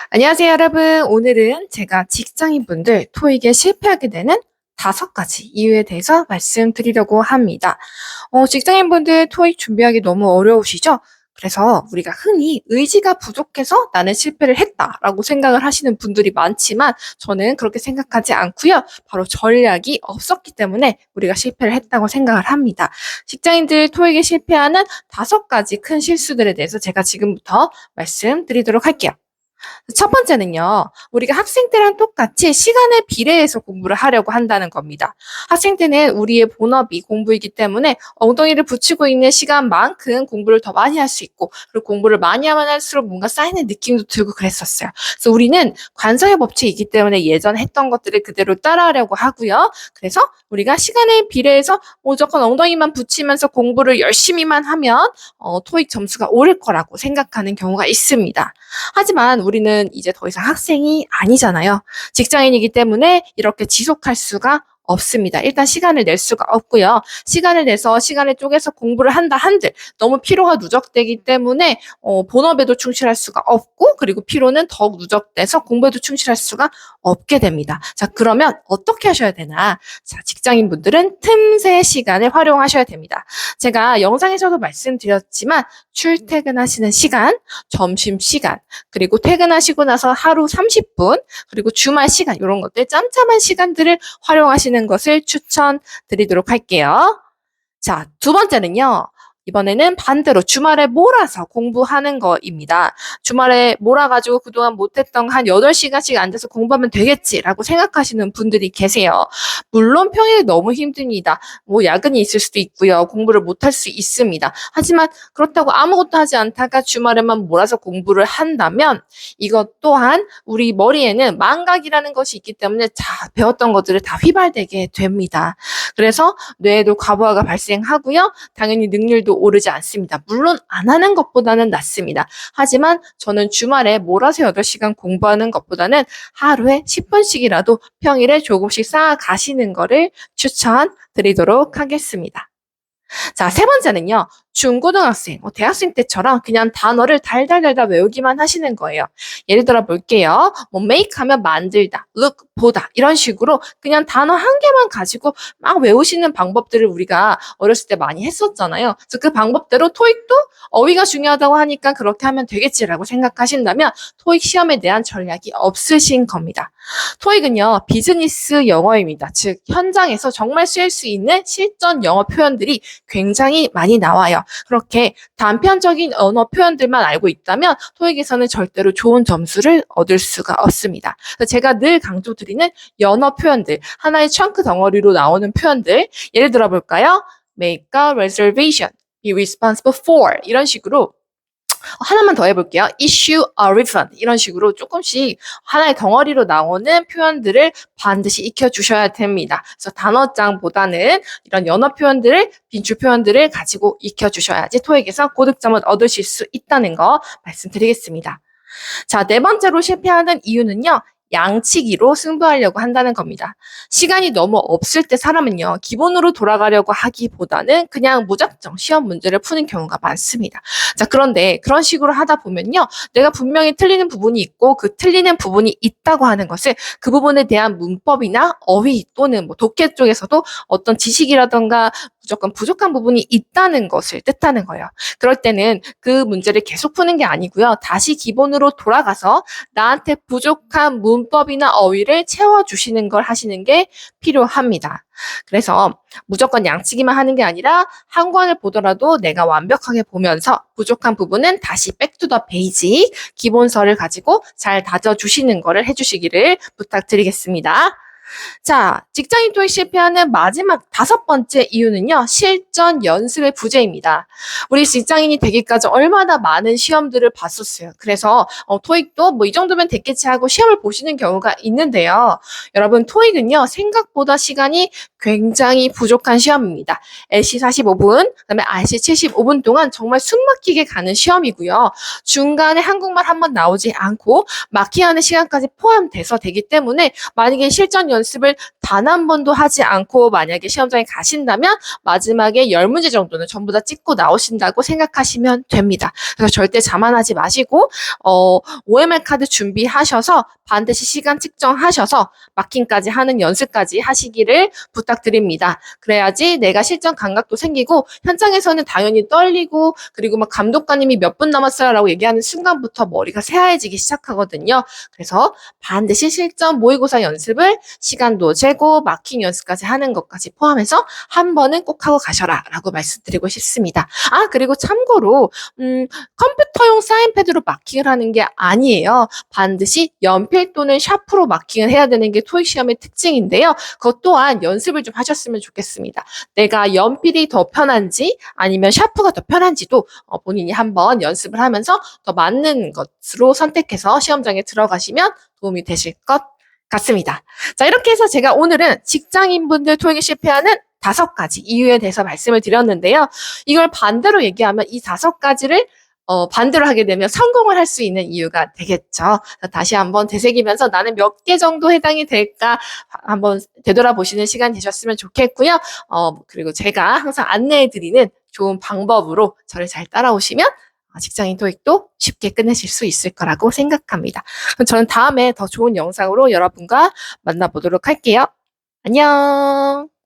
안녕하세요, 여러분. 오늘은 제가 직장인분들 토익에 실패하게 되는 5가지 이유에 대해서 말씀드리려고 합니다. 직장인분들 토익 준비하기 너무 어려우시죠? 그래서 우리가 흔히 의지가 부족해서 나는 실패를 했다라고 생각을 하시는 분들이 많지만 저는 그렇게 생각하지 않고요. 바로 전략이 없었기 때문에 우리가 실패를 했다고 생각을 합니다. 직장인들 토익에 실패하는 5가지 큰 실수들에 대해서 제가 지금부터 말씀드리도록 할게요. 첫 번째는요, 우리가 학생 때랑 똑같이 시간에 비례해서 공부를 하려고 한다는 겁니다. 학생 때는 우리의 본업이 공부이기 때문에 엉덩이를 붙이고 있는 시간만큼 공부를 더 많이 할 수 있고, 그리고 공부를 많이 하면 할수록 뭔가 쌓이는 느낌도 들고 그랬었어요. 그래서 우리는 관성의 법칙이기 때문에 예전 했던 것들을 그대로 따라하려고 하고요. 그래서 우리가 시간에 비례해서 무조건 엉덩이만 붙이면서 공부를 열심히만 하면 토익 점수가 오를 거라고 생각하는 경우가 있습니다. 하지만 우리는 이제 더 이상 학생이 아니잖아요. 직장인이기 때문에 이렇게 지속할 수가 없습니다. 일단 시간을 낼 수가 없고요. 시간을 내서 시간을 쪼개서 공부를 한다 한들 너무 피로가 누적되기 때문에 본업에도 충실할 수가 없고 그리고 피로는 더욱 누적돼서 공부에도 충실할 수가 없게 됩니다. 자, 그러면 어떻게 하셔야 되나? 자, 직장인분들은 틈새 시간을 활용하셔야 됩니다. 제가 영상에서도 말씀드렸지만 출퇴근하시는 시간, 점심시간, 그리고 퇴근하시고 나서 하루 30분, 그리고 주말 시간, 이런 것들 짬짬한 시간들을 활용하시는 것을 추천드리도록 할게요. 자, 두 번째는요. 이번에는 반대로 주말에 몰아서 공부하는 거입니다. 주말에 몰아가지고 그동안 못했던 한 8시간씩 앉아서 공부하면 되겠지라고 생각하시는 분들이 계세요. 물론 평일에 너무 힘듭니다. 뭐 야근이 있을 수도 있고요. 공부를 못할 수 있습니다. 하지만 그렇다고 아무것도 하지 않다가 주말에만 몰아서 공부를 한다면 이것 또한 우리 머리에는 망각이라는 것이 있기 때문에 다 배웠던 것들을 다 휘발되게 됩니다. 그래서 뇌에도 과부하가 발생하고요. 당연히 능률도 오르지 않습니다. 물론 안 하는 것보다는 낫습니다. 하지만 저는 주말에 몰아서 8시간 공부하는 것보다는 하루에 10분씩이라도 평일에 조금씩 쌓아가시는 거를 추천드리도록 하겠습니다. 자, 세 번째는요. 중고등학생, 대학생 때처럼 그냥 단어를 달달달달 외우기만 하시는 거예요. 예를 들어 볼게요. make 하면 만들다, look, 보다 이런 식으로 그냥 단어 한 개만 가지고 막 외우시는 방법들을 우리가 어렸을 때 많이 했었잖아요. 그래서 그 방법대로 토익도 어휘가 중요하다고 하니까 그렇게 하면 되겠지라고 생각하신다면 토익 시험에 대한 전략이 없으신 겁니다. 토익은요, 비즈니스 영어입니다. 즉, 현장에서 정말 쓰일 수 있는 실전 영어 표현들이 굉장히 많이 나와요. 그렇게 단편적인 언어 표현들만 알고 있다면 토익에서는 절대로 좋은 점수를 얻을 수가 없습니다. 그래서 제가 늘 강조드리는 연어 표현들, 하나의 chunk 덩어리로 나오는 표현들, 예를 들어 볼까요? Make a reservation, be responsible for 이런 식으로 하나만 더 해볼게요. issue a refund 이런 식으로 조금씩 하나의 덩어리로 나오는 표현들을 반드시 익혀주셔야 됩니다. 그래서 단어장보다는 이런 연어 표현들을 빈줄 표현들을 가지고 익혀주셔야지 토익에서 고득점을 얻으실 수 있다는 거 말씀드리겠습니다. 자, 네 번째로 실패하는 이유는요. 양치기로 승부하려고 한다는 겁니다. 시간이 너무 없을 때 사람은요, 기본으로 돌아가려고 하기보다는 그냥 무작정 시험 문제를 푸는 경우가 많습니다. 자, 그런데 그런 식으로 하다 보면요, 내가 분명히 틀리는 부분이 있고 그 틀리는 부분이 있다고 하는 것을 그 부분에 대한 문법이나 어휘 또는 뭐 독해 쪽에서도 어떤 지식이라던가 무조건 부족한 부분이 있다는 것을 뜻하는 거예요. 그럴 때는 그 문제를 계속 푸는 게 아니고요. 다시 기본으로 돌아가서 나한테 부족한 문법이나 어휘를 채워주시는 걸 하시는 게 필요합니다. 그래서 무조건 양치기만 하는 게 아니라 한 권을 보더라도 내가 완벽하게 보면서 부족한 부분은 다시 back to the basic 기본서를 가지고 잘 다져주시는 거를 해주시기를 부탁드리겠습니다. 자, 직장인 토익 실패하는 마지막 5번째 이유는요. 실전 연습의 부재입니다. 우리 직장인이 되기까지 얼마나 많은 시험들을 봤었어요. 그래서 토익도 뭐 이 정도면 됐겠지 하고 시험을 보시는 경우가 있는데요. 여러분, 토익은요. 생각보다 시간이 굉장히 부족한 시험입니다. LC 45분, 그다음에 RC 75분 동안 정말 숨막히게 가는 시험이고요. 중간에 한국말 한 번 나오지 않고 막히하는 시간까지 포함돼서 되기 때문에 만약에 실전 연습을 단 한 번도 하지 않고 만약에 시험장에 가신다면 마지막에 10문제 정도는 전부 다 찍고 나오신다고 생각하시면 됩니다. 그래서 절대 자만하지 마시고 OMR 카드 준비하셔서 반드시 시간 측정하셔서 마킹까지 하는 연습까지 하시기를 부탁드립니다. 그래야지 내가 실전 감각도 생기고 현장에서는 당연히 떨리고 그리고 막 감독관님이 몇 분 남았어요 라고 얘기하는 순간부터 머리가 새하얘지기 시작하거든요. 그래서 반드시 실전 모의고사 연습을 시간도 재고 마킹 연습까지 하는 것까지 포함해서 한 번은 꼭 하고 가셔라 라고 말씀드리고 싶습니다. 그리고 참고로 컴퓨터용 사인패드로 마킹을 하는 게 아니에요. 반드시 연필 또는 샤프로 마킹을 해야 되는 게 토익 시험의 특징인데요. 그것 또한 연습을 좀 하셨으면 좋겠습니다. 내가 연필이 더 편한지 아니면 샤프가 더 편한지도 본인이 한번 연습을 하면서 더 맞는 것으로 선택해서 시험장에 들어가시면 도움이 되실 것 같습니다. 자, 이렇게 해서 제가 오늘은 직장인분들 토익에 실패하는 5가지 이유에 대해서 말씀을 드렸는데요. 이걸 반대로 얘기하면 이 5가지를 반대로 하게 되면 성공을 할 수 있는 이유가 되겠죠. 다시 한번 되새기면서 나는 몇 개 정도 해당이 될까 한번 되돌아보시는 시간 되셨으면 좋겠고요. 그리고 제가 항상 안내해드리는 좋은 방법으로 저를 잘 따라오시면 직장인 토익도 쉽게 끝내실 수 있을 거라고 생각합니다. 그럼 저는 다음에 더 좋은 영상으로 여러분과 만나보도록 할게요. 안녕.